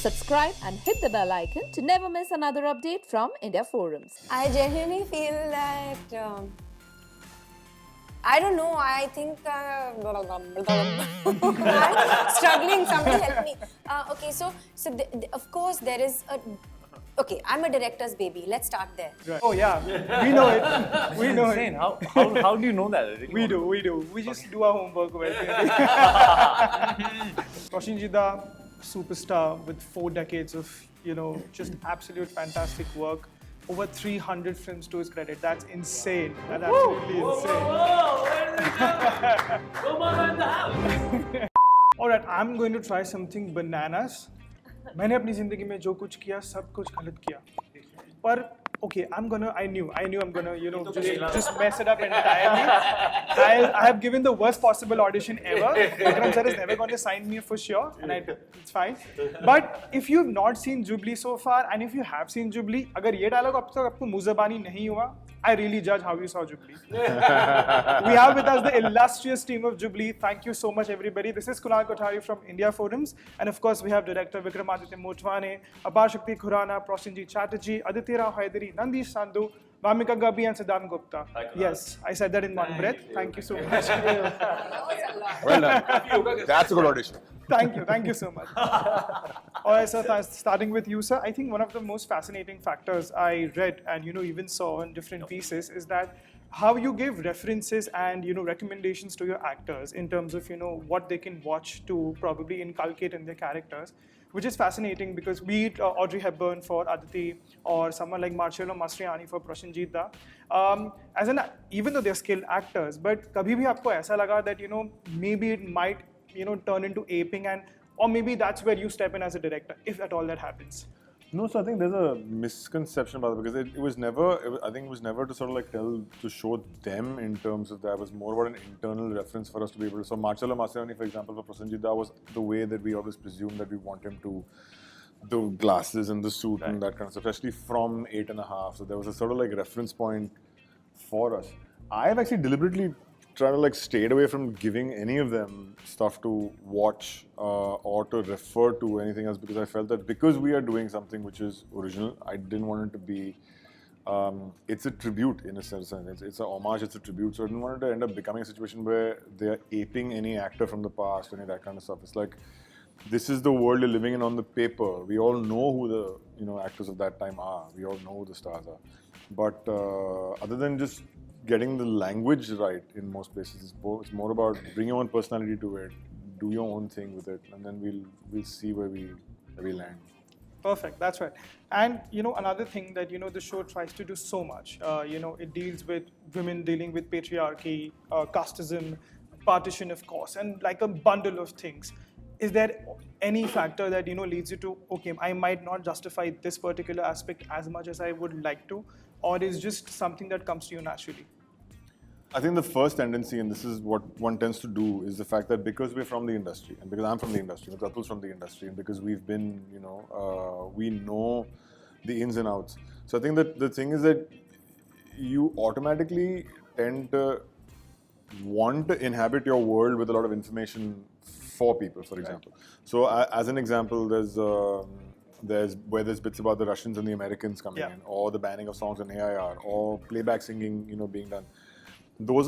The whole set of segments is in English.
Subscribe and hit the bell icon to never miss another update from India Forums. I genuinely feel that I don't know. I think I'm struggling. Somebody help me. Okay, so of course there is a. Okay, I'm a director's baby. Let's start there. Right. Oh yeah, we know it. We know Insane. it. How do you know that? We do. We just do our homework well. Prosenjit, superstar with 4 decades of just absolute fantastic work. Over 300 films to his credit. That's insane. That's absolutely insane. Alright, I'm going to try something bananas. मैंने अपनी जिंदगी में जो कुछ किया सब कुछ गलत किया पर okay I knew I'm gonna just mess it up entirely. I have given the worst possible audition ever. Vikram sir is never going to sign me for sure and it's fine, but if you've not seen Jubilee so far and if you have seen Jubilee, अगर ये dialogue अब तक आपको मुंह ज़बानी नहीं हुआ, I really judge how you saw Jubilee. We have with us the illustrious team of Jubilee. Thank you so much, everybody. This is Kunal Kothari from India Forums. And of course, we have director Vikramaditya Motwane, Aparshakti Khurana, Prosenjit Chatterjee, Aditi Rao Hydari, Nandish Sandhu, Wamiqa Gabbi, and Sidhant Gupta. Yes, I said that in one breath. Thank you so much. Well done. That's a good audition. Thank you so much. Alright, sir, starting with you, sir. I think one of the most fascinating factors I read and even saw in different pieces is that how you give references and recommendations to your actors in terms of what they can watch to probably inculcate in their characters, which is fascinating because be it Audrey Hepburn for Aditi or someone like Marcello Mastroianni for Prosenjit, even though they're skilled actors, but kabhi bhi aapko aisa laga that maybe it might turn into aping, or maybe that's where you step in as a director, if at all that happens. No, so I think there's a misconception about it because it was never to sort of to show them in terms of that. It was more about an internal reference for us to be able to. So Marcello Mastroianni, for example, for Prosenjit, that was the way that we always presumed that we want him to, the glasses and the suit and that kind of stuff, especially from 8.5. So there was a sort of reference point for us. I have actually deliberately try to stayed away from giving any of them stuff to watch or to refer to anything else because I felt that because we are doing something which is original, I didn't want it to be. It's a tribute in a sense. It's a homage. It's a tribute. So I didn't want it to end up becoming a situation where they are aping any actor from the past, any of that kind of stuff. It's like this is the world you're living in on the paper. We all know who the actors of that time are. We all know who the stars are. But other than just getting the language right in most places, it's more about bring your own personality to it, do your own thing with it, and then we'll see where we land. Perfect, that's right. And another thing that the show tries to do so much. It deals with women dealing with patriarchy, casteism, partition, of course, and a bundle of things. Is there any factor that leads you to I might not justify this particular aspect as much as I would like to, or is just something that comes to you naturally? I think the first tendency, and this is what one tends to do, is the fact that because we're from the industry, and because I'm from the industry, and Atul's from the industry, and because we've been, we know the ins and outs. So I think that the thing is that you automatically tend to want to inhabit your world with a lot of information for people, for example. So as an example, there's bits about the Russians and the Americans coming in, or the banning of songs on AIR, or playback singing, being done. Those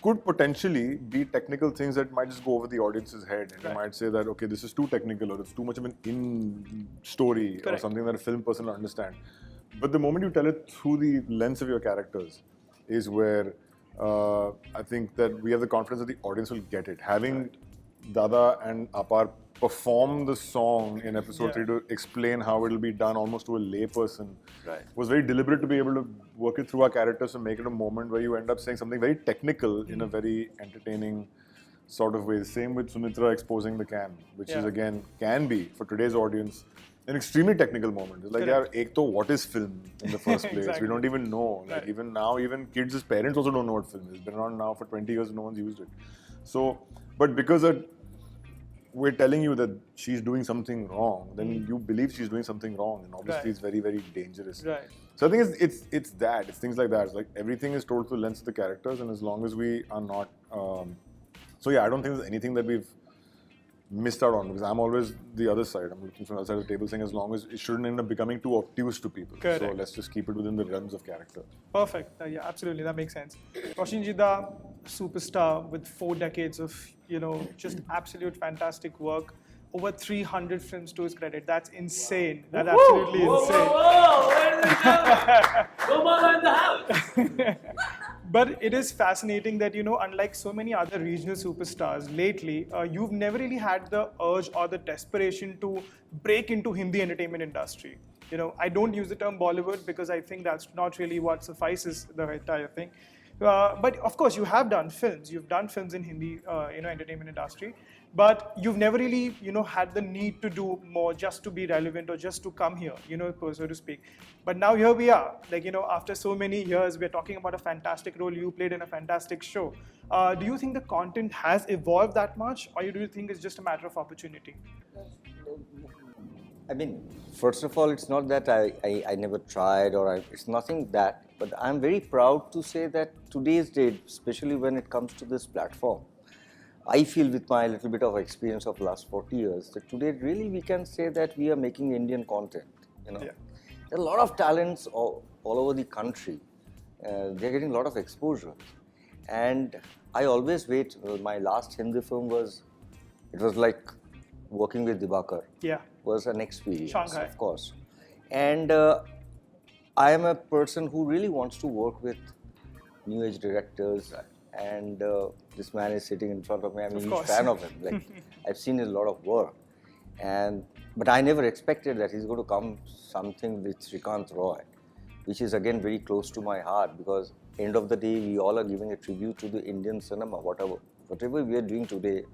could potentially be technical things that might just go over the audience's head, and you might say that this is too technical, or it's too much of an in-story, or something that a film person will understand. But the moment you tell it through the lens of your characters is where I think that we have the confidence that the audience will get it. Having Dada and Apar perform the song in episode 3 to explain how it'll be done almost to a layperson was very deliberate to be able to work it through our characters and make it a moment where you end up saying something very technical in a very entertaining sort of way. Same with Sumitra exposing the can, which is again, can be for today's audience an extremely technical moment. It's like, what is film in the first place? We don't even know. Even now, even kids' parents also don't know what film is. It's been around now for 20 years, no one's used it. So, but because we're telling you that she's doing something wrong, then you believe she's doing something wrong, and obviously it's very, very dangerous. So I think it's that. It's things like that. It's like everything is told through the lens of the characters, and as long as we are not, I don't think there's anything that we've missed out on, because I'm always the other side. I'm looking from the other side of the table saying, as long as it shouldn't end up becoming too obtuse to people. Correct. So let's just keep it within the realms of character. Perfect. Yeah, absolutely. That makes sense. Prosenjit, superstar with 4 decades of, just absolute fantastic work. Over 300 films to his credit. That's insane. That's absolutely insane. Whoa! Where did it go? Go Mama in the house! But it is fascinating that, unlike so many other regional superstars lately, you've never really had the urge or the desperation to break into Hindi entertainment industry. I don't use the term Bollywood because I think that's not really what suffices the entire thing. But of course, you have done films. You've done films in Hindi, entertainment industry. But you've never really, had the need to do more just to be relevant or just to come here, so to speak. But now here we are. Like, after so many years, we're talking about a fantastic role you played in a fantastic show. Do you think the content has evolved that much, or do you think it's just a matter of opportunity? I mean, first of all, it's not that I never tried it's nothing that, but I'm very proud to say that today's date, especially when it comes to this platform, I feel with my little bit of experience of last 40 years, that today really we can say that we are making Indian content, Yeah. There are a lot of talents all over the country. They're getting a lot of exposure. And I always wait, my last Hindi film was like working with Dibakar. Yeah. Was an experience, Shanghai. of course. And I am a person who really wants to work with new age directors, and this man is sitting in front of me. I'm a huge fan of him. Like, I've seen a lot of work, but I never expected that he's going to come something with Srikanth Roy, which is again very close to my heart, because end of the day we all are giving a tribute to the Indian cinema, whatever we are doing today.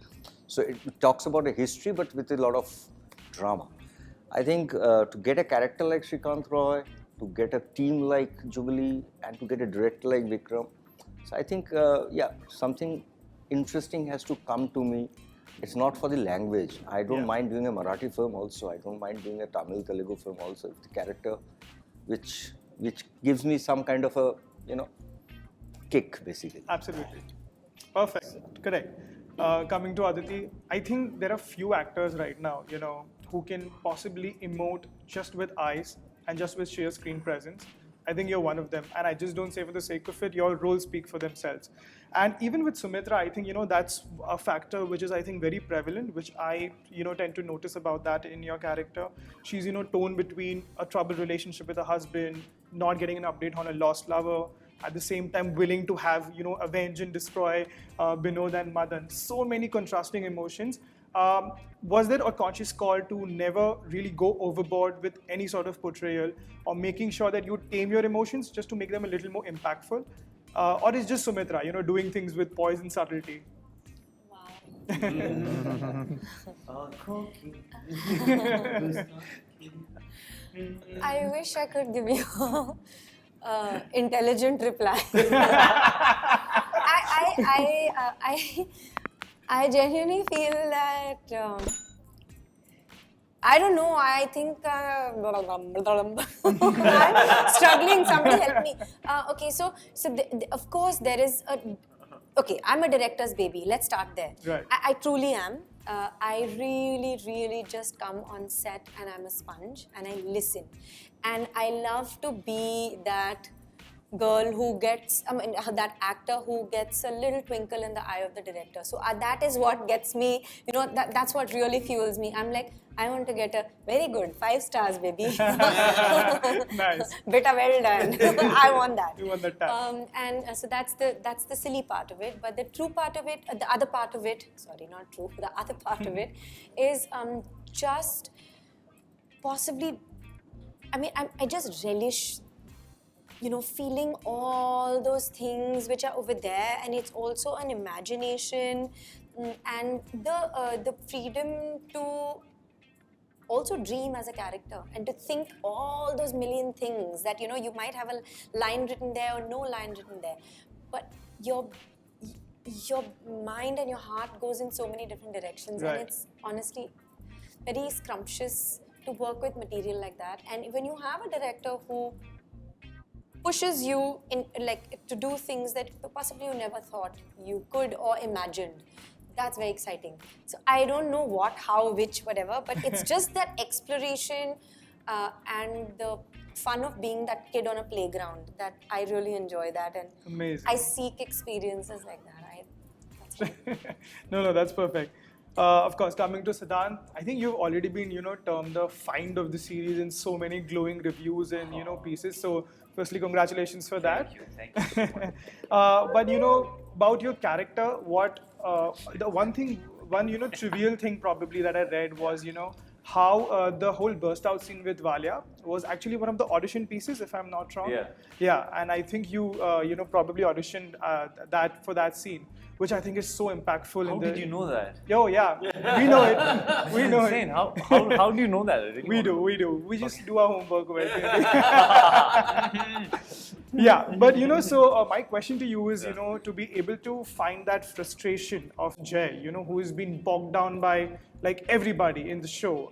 So it talks about a history, but with a lot of drama. I think to get a character like Srikanth Roy, to get a team like Jubilee, and to get a director like Vikram, so I think, something interesting has to come to me. It's not for the language. I don't mind doing a Marathi film also. I don't mind doing a Tamil Telugu film also. If the character, which gives me some kind of a, kick, basically. Absolutely. Perfect. Correct. Coming to Aditi, I think there are few actors right now, who can possibly emote just with eyes and just with sheer screen presence. I think you're one of them, and I just don't say for the sake of it. Your roles speak for themselves. And even with Sumitra, I think that's a factor which is, I think, very prevalent, which I tend to notice about that in your character. She's torn between a troubled relationship with her husband, not getting an update on a lost lover, at the same time willing to have avenge and destroy Binod and Madan. So many contrasting emotions. Was there a conscious call to never really go overboard with any sort of portrayal, or making sure that you tame your emotions just to make them a little more impactful? Or is just Sumitra, doing things with poise and subtlety? I wish I could give you intelligent reply. I genuinely feel that I don't know. I think I'm struggling. Somebody help me. Okay, so of course there is a. Okay, I'm a director's baby. Let's start there. Right. I truly am. I really just come on set and I'm a sponge and I listen. And I love to be that girl who gets, that actor who gets a little twinkle in the eye of the director. So that is what gets me, that's what really fuels me. I'm like, I want to get a very good 5 stars, baby. Nice. Beta well done. I want that. You want that tag. And so that's the silly part of it. But the true part of it, the other part of it, sorry, not true, the other part of it is just possibly, I just relish feeling all those things which are over there, and it's also an imagination and the freedom to also dream as a character and to think all those million things that you might have a line written there or no line written there, but your mind and your heart goes in so many different directions. Right. And it's honestly very scrumptious to work with material like that. And when you have a director who pushes you in to do things that possibly you never thought you could or imagined, That's very exciting. So I don't know what, how, which, whatever, but it's just that exploration and the fun of being that kid on a playground. That I really enjoy that, and Amazing. I seek experiences like that. That's fun. No, that's perfect. Of course, coming to Sidhant, I think you've already been, termed the find of the series in so many glowing reviews and, pieces. So, firstly, congratulations for that. Thank you so much. But, about your character, the one trivial thing probably that I read was, how the whole burst out scene with Valia was actually one of the audition pieces, if I'm not wrong. Yeah. Yeah, and I think you, probably auditioned that for that scene, which I think is so impactful. How did you know that? Oh yeah, we know it. We know Insane. it. How do you know that? I really We want to know. do. We just do our homework well. Yeah, but so my question to you is, to be able to find that frustration of Jay, who has been bogged down by like everybody in the show,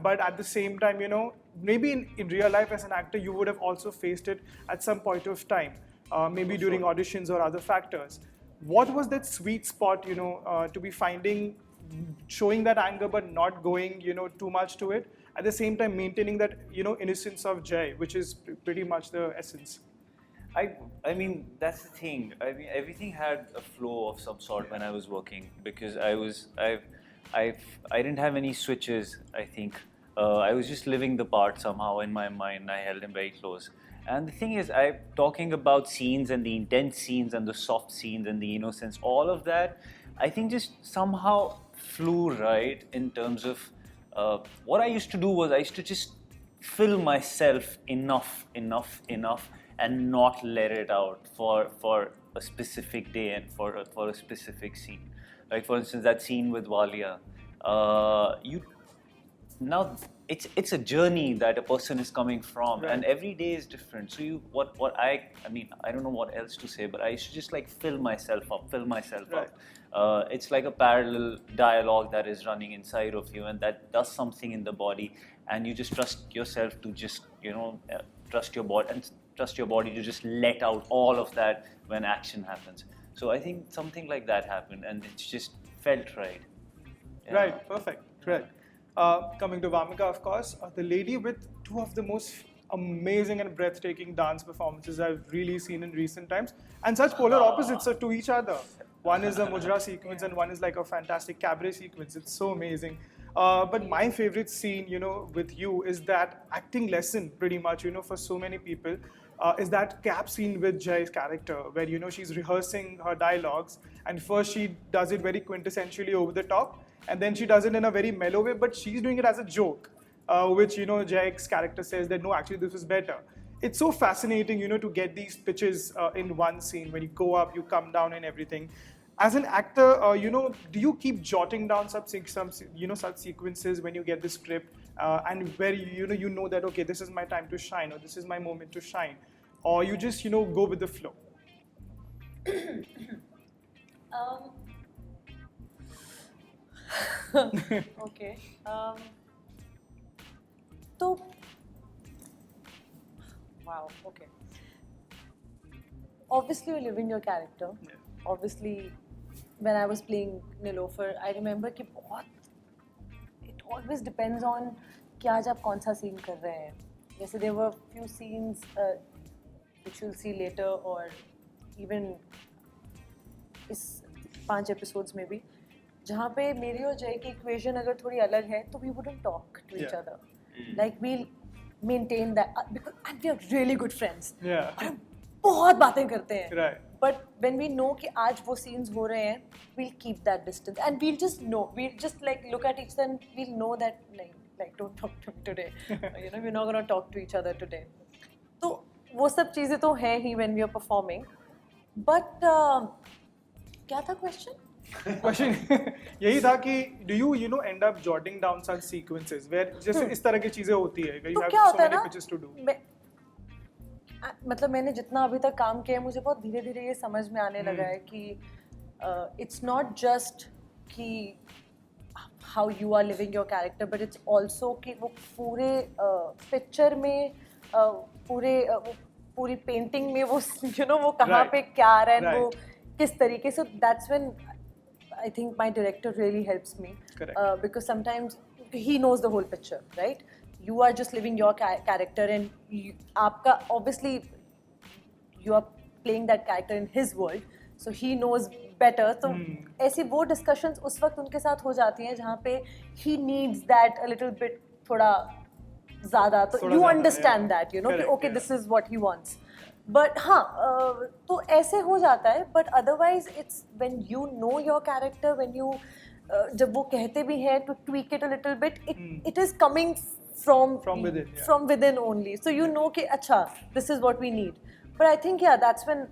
but at the same time, maybe in real life as an actor, you would have also faced it at some point of time, maybe during auditions or other factors. What was that sweet spot, to be finding, showing that anger but not going, too much to it? At the same time, maintaining that, innocence of Jay, which is pretty much the essence. I mean, that's the thing. I mean, everything had a flow of some sort when I was working, because I didn't have any switches. I think I was just living the part somehow in my mind. I held him very close. And the thing is, I'm talking about scenes and the intense scenes and the soft scenes and the innocence, all of that, I think just somehow flew right in terms of what I used to do was I used to just fill myself enough and not let it out for a specific day and for a specific scene. Like for instance, that scene with Valia, now it's a journey that a person is coming from, Right. and every day is different. So I mean, I don't know what else to say, but I used to just like fill myself Right. up. It's like a parallel dialogue that is running inside of you, and that does something in the body, and you just trust yourself to just trust your body and trust your body to just let out all of that when action happens. So I think something like that happened, and it just felt right. Yeah. Right, perfect, correct. Coming to Wamiqa, of course, the lady with two of the most amazing and breathtaking dance performances I've really seen in recent times, and such polar opposites are to each other. One is a Mujra sequence and one is like a fantastic cabaret sequence. It's so amazing. But my favorite scene, with you is that acting lesson, pretty much, for so many people, is that cap scene with Jay's character, where, she's rehearsing her dialogues, and first she does it very quintessentially over the top, and then she does it in a very mellow way, but she's doing it as a joke, which, Jay's character says that, no, actually this was better. It's so fascinating, to get these pitches in one scene. When you go up, you come down and everything. As an actor, do you keep jotting down such sequences when you get the script, and where you know that, okay, this is my time to shine, or this is my moment to shine, or you just go with the flow? Okay. So, wow. Okay. Obviously, you're living your character. Yeah. Obviously, when I was playing Nilofer, I remember कि बहुत it always depends on कि आज आप कौन सा scene कर रहे हैं. जैसे there were few scenes which you'll see later, or even इस 5 episodes में भी, जहाँ पे मेरी और जय की equation अगर थोड़ी अलग है, तो we wouldn't talk to each Yeah. other. Like we'll maintain that because and we are really good friends. Yeah. और हम बहुत बातें करते हैं. Right. But when we know कि आज वो scenes हो रहे हैं, we'll keep that distance and we'll just know. We'll just like look at each other and we'll know that like don't talk to me today. We're not gonna talk to each other today. तो वो सब चीजें तो हैं ही when we are performing. But क्या था question? Question यही था कि do you end up jotting down such sequences where जैसे इस तरह की चीजें होती है, where you तो have क्या so होता है many ना, pitches to do. मतलब मैंने जितना अभी तक काम किया है, मुझे बहुत धीरे धीरे ये समझ में आने लगा है कि it's not just कि how you are living your character, but it's also कि वो पूरे पिक्चर में पूरी पेंटिंग में वो वो कहाँ Right. पे क्या आ रहा है, Right. वो किस तरीके से. That's when I think my director really helps me. Correct. Because sometimes he knows the whole picture, right? You are just living your character, and obviously you are playing that character in his world, so he knows better. So ऐसी वो discussions उस वक्त उनके साथ हो जाती हैं जहाँ पे he needs that a little bit थोड़ा ज़्यादा, तो you understand that, you know, कि okay, this is what he wants. But हाँ, तो ऐसे हो जाता है. But otherwise, it's when you know your character, when you जब वो कहते भी हैं to tweak it a little bit, it is coming from within, from within only. So you know कि अच्छा, this is what we need. But I think that's when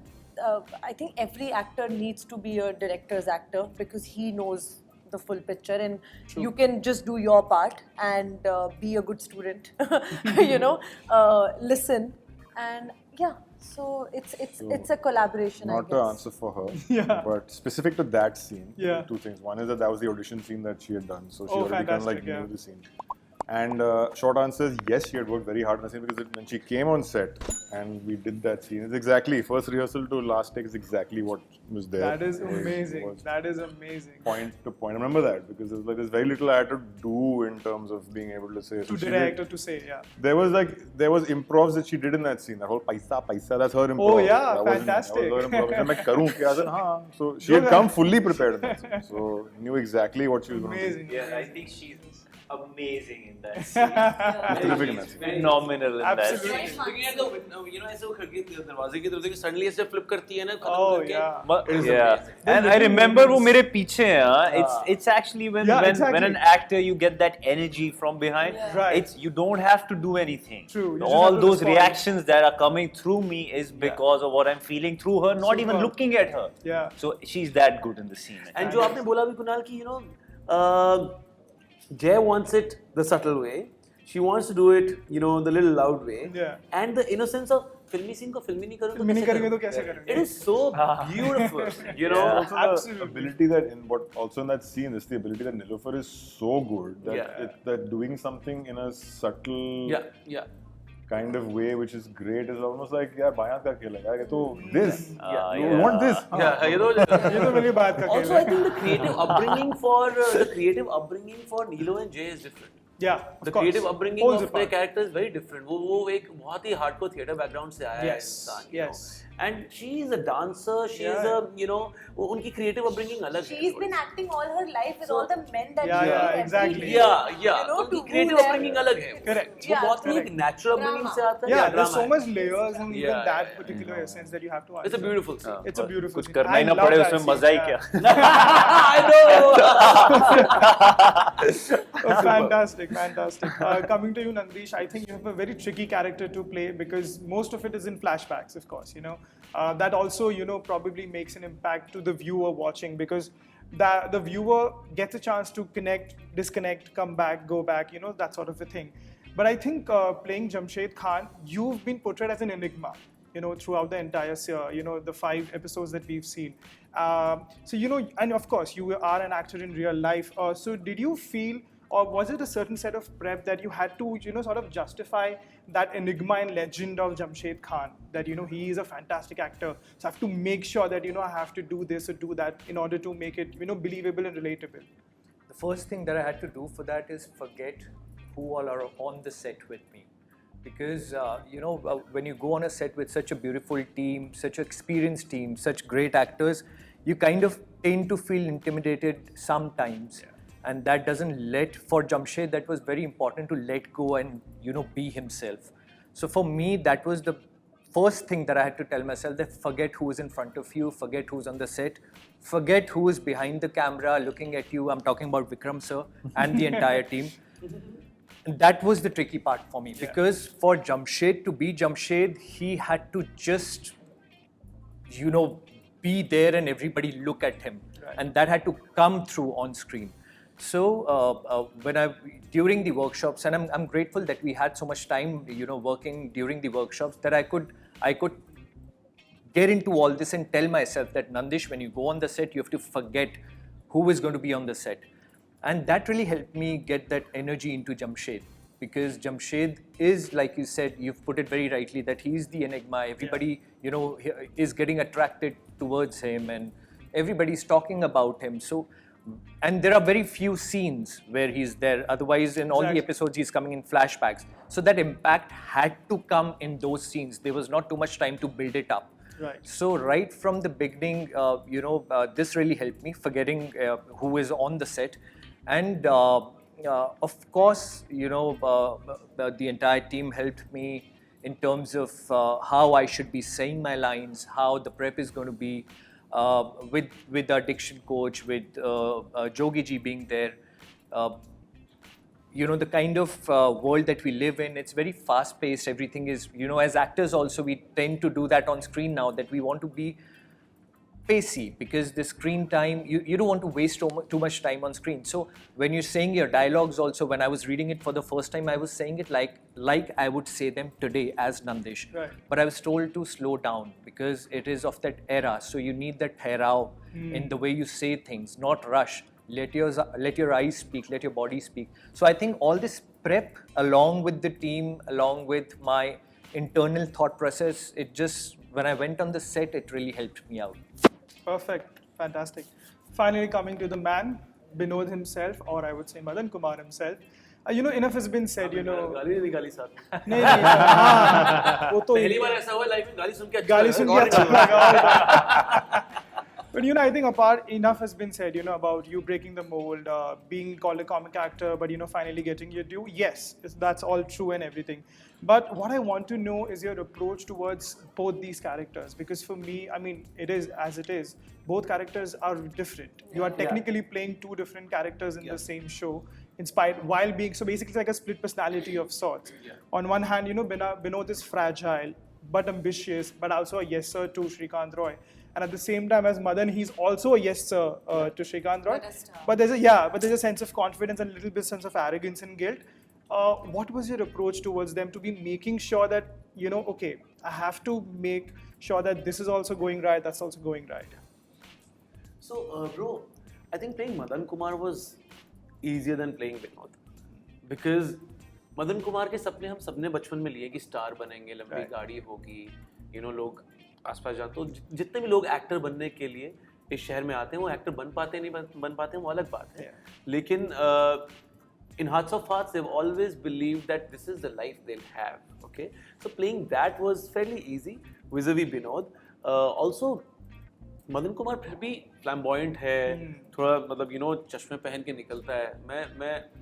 I think every actor needs to be a director's actor, because he knows the full picture, and you can just do your part and be a good student, you know, listen, and so it's a collaboration. Not I guess. to answer for her, but specific to that scene, two things. One is that was the audition scene that she had done, so she already kind of like knew the scene. And short answer is yes, she had worked very hard on the scene, because when she came on set and we did that scene, it's exactly first rehearsal to last take is exactly what was there. That is amazing. That is amazing. Point to point. I remember that because there was like there's very little I had to do in terms of being able to say. To direct or to say, There was improvs that she did in that scene. That whole paisa, that's her improv. Oh yeah, that fantastic. Was her improv. मैं करूँ क्या? I said हाँ. So she had come fully prepared in that scene. So knew exactly what she was going to do. Yeah, I think she's amazing in that scene. Terrific in that scene. Phenomenal in that Absolutely. scene. You know, ऐसे वो खिड़की दरवाजे की तरफ से suddenly ऐसे flip करती है ना, Oh yeah. Yeah, and I remember वो मेरे पीछे है. It's actually when an actor you get that energy from behind. Right. It's you don't have to do anything. True. You just All have to those respond. reactions that are coming through me is because of what I'm feeling through her, not even looking at her. Yeah. So she's that good in the scene. And जो आपने बोला भी कुणाल की, you know, Jay wants it the subtle way. She wants to do it, you know, the little loud way. Yeah. And the innocence of filmy scene को filmy नहीं करूँ नहीं करेंगे तो कैसे करेंगे? It is so beautiful, you know. Also the ability that also in that scene is the ability that Nilofer is so good that that doing something in a subtle kind of way which is great is almost like यार बायां का खेल है यार ये तो this you want this ये तो ये तो मेरी बात का Also, I think the creative upbringing for Nilo and Jay is different. Yeah, The creative upbringing of their character is very different. वो एक बहुत ही hardcore theatre background से आया है इंसान. Yes. And she is a dancer. She is a, you know, उनकी creative upbringing अलग है. She's been acting all her life with all the men that Yeah, she yeah, meets exactly. every day. Yeah. You know, उनकी to creative woo them. upbringing अलग है. Correct. वो बहुत ही एक natural upbringing से आता है. Yeah, there's so drama much layers in even that yeah. particular essence that you have to It's a understand. beautiful scene. It's a beautiful कुछ scene. करना ही I ना love पड़े that उसमें scene, मजा ही yeah. I know. Fantastic. Coming to you, Nandish, I think you have a very tricky character to play because most of it is in flashbacks, of course. You know, that also, you know, probably makes an impact to the viewer watching because the viewer gets a chance to connect, disconnect, come back, go back. You know, that sort of a thing. But I think playing Jamshed Khan, you've been portrayed as an enigma. You know, throughout the entire you know, the 5 episodes that we've seen. So, you know, and of course, you are an actor in real life. So did you feel, or was it a certain set of prep that you had to, you know, sort of justify that enigma and legend of Jamshed Khan, that, you know, he is a fantastic actor. So I have to make sure that, you know, I have to do this or do that in order to make it, you know, believable and relatable. The first thing that I had to do for that is forget who all are on the set with me. Because, you know, when you go on a set with such a beautiful team, such an experienced team, such great actors, you kind of tend to feel intimidated sometimes. Yeah. And that doesn't for Jamshed, that was very important to let go and, you know, be himself. So for me, that was the first thing that I had to tell myself, that forget who is in front of you, forget who's on the set, forget who is behind the camera looking at you. I'm talking about Vikram sir and the entire team. And that was the tricky part for me because for Jamshed to be Jamshed, he had to just, you know, be there and everybody look at him. Right. And that had to come through on screen. So during the workshops, and I'm grateful that we had so much time, you know, working during the workshops, that I could get into all this and tell myself that Nandish, when you go on the set, you have to forget who is going to be on the set. And that really helped me get that energy into Jamshed, because Jamshed is, like you said, you've put it very rightly, that he's the enigma. Everybody, you know, is getting attracted towards him, and everybody's talking about him. So, and there are very few scenes where he's there. Otherwise, in all the episodes, he's coming in flashbacks. So that impact had to come in those scenes. There was not too much time to build it up. Right. So right from the beginning, this really helped me, forgetting who is on the set. And of course, the entire team helped me in terms of how I should be saying my lines, how the prep is going to be, with our diction coach, with Jogi ji being there. The kind of world that we live in, it's very fast-paced. Everything is, as actors also, we tend to do that on screen now, that we want to be pacey, because the screen time, you don't want to waste too much time on screen. So when you're saying your dialogues also, when I was reading it for the first time, I was saying it like I would say them today as Nandish. Right. But I was told to slow down because it is of that era. So you need that therao in the way you say things, not rush. Let your eyes speak, let your body speak. So I think all this prep, along with the team, along with my internal thought process, it just, when I went on the set, it really helped me out. Perfect. Fantastic. Finally coming to the man, Binod himself, or I would say Madan Kumar himself. Enough has been said, गाली नहीं निकाली साथ नहीं हाँ, वो तो पहली बार ऐसा हुआ लाइफ में गाली सुन के गाली सुन के अच्छा लगा. But I think enough has been said, about you breaking the mold, being called a comic actor, but finally getting your due. Yes, that's all true and everything. But what I want to know is your approach towards both these characters, because for me, it is as it is. Both characters are different. You are technically playing two different characters in the same show, while being, so basically it's like a split personality of sorts. On one hand, Binod is fragile but ambitious, but also a yes sir to Shrikant Roy. And at the same time as Madan, he's also a yes sir to Shrikant Roy. But there's a sense of confidence and a little bit sense of arrogance and guilt. What was your approach towards them to be making sure that, okay, I have to make sure that this is also going right, that's also going right? So, bro, I think playing Madan Kumar was easier than playing Binod. Because Madan Kumar के सपने हम सबने बचपन में लिए कि star बनेंगे, लंबी गाड़ी होगी, लोग आसपास जाते, तो जितने भी लोग एक्टर बनने के लिए इस शहर में आते हैं, वो एक्टर बन पाते नहीं बन पाते हैं, वो अलग बात है. लेकिन in hearts of hearts, they've always believed that this is the life they'll have. Okay, so playing that was fairly easy vis-a-vis Binod. Also, Madan Kumar फिर भी फ्लैम्बॉयंट है, थोड़ा चश्मे पहन के निकलता है.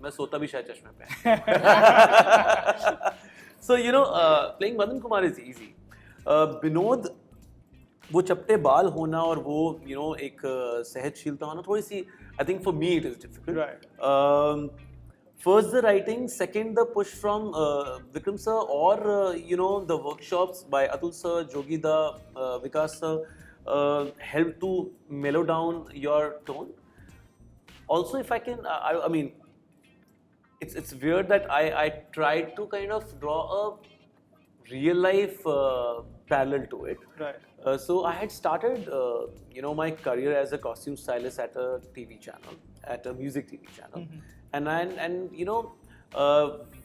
मैं सोता भी शायद चश्मे पहन. So playing Madan Kumar is easy. Binod, वो चपटे बाल होना और वो एक सहजशीलता होना, थोड़ी सी, I think for me it is difficult. Right. First the writing, second the push from Vikram sir, or the workshops by Atul sir, Jogi da, Vikas sir help to mellow down your tone. Also, if I can, I mean, it's weird that I tried to kind of draw a real life parallel to it. Right. So I had started, my career as a costume stylist at a TV channel, at a music TV channel, and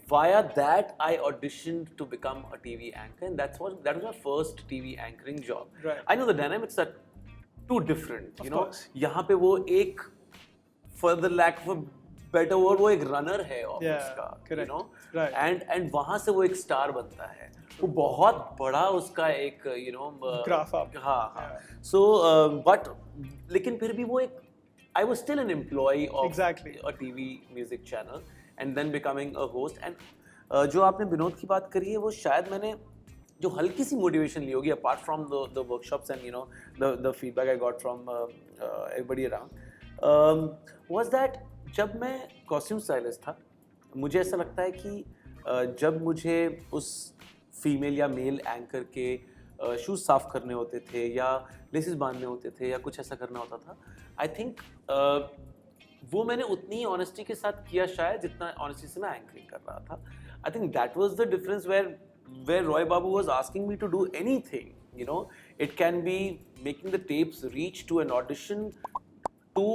via that I auditioned to become a TV anchor, and that was my first TV anchoring job. Right. I know the dynamics are too different. Of course. यहाँ पे वो एक, for the lack of a better word, वो एक runner है office का, correct. Right. Right. And वहाँ से वो एक स्टार बनता है. वो बहुत बड़ा उसका एक graph up. हाँ. So but लेकिन फिर भी वो एक, I was still an employee of a TV music channel, and then becoming a host. And जो आपने विनोद की बात करी है, वो शायद मैंने जो हल्की सी मोटिवेशन ली होगी, apart from the workshops and the feedback I got from everybody around, was that जब मैं costume stylist था, मुझे ऐसा लगता है कि जब मुझे उस फीमेल या मेल एंकर के शूज़ साफ करने होते थे, या लेसेस बांधने होते थे, या कुछ ऐसा करना होता था, आई थिंक वो मैंने उतनी ही ऑनेस्टी के साथ किया शायद जितना ऑनेस्टी से मैं एंकरिंग कर रहा था. I think that was the difference where Roy Babu was asking me to do anything. It can be making the tapes reach to an audition, to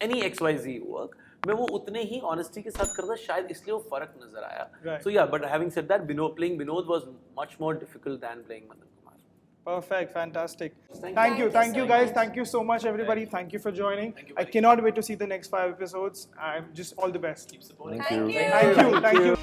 any XYZ work. मैं वो उतने ही honesty के साथ करता, शायद इसलिए वो फर्क नजर आया. Right. So yeah, but having said that, playing Binod was much more difficult than playing Madan Kumar. Perfect, fantastic. Thank Thank you so guys. much. Thank you so much, everybody. Thank you for joining. I cannot wait to see the next 5 episodes. I'm just all the best. Thank you. Thank you.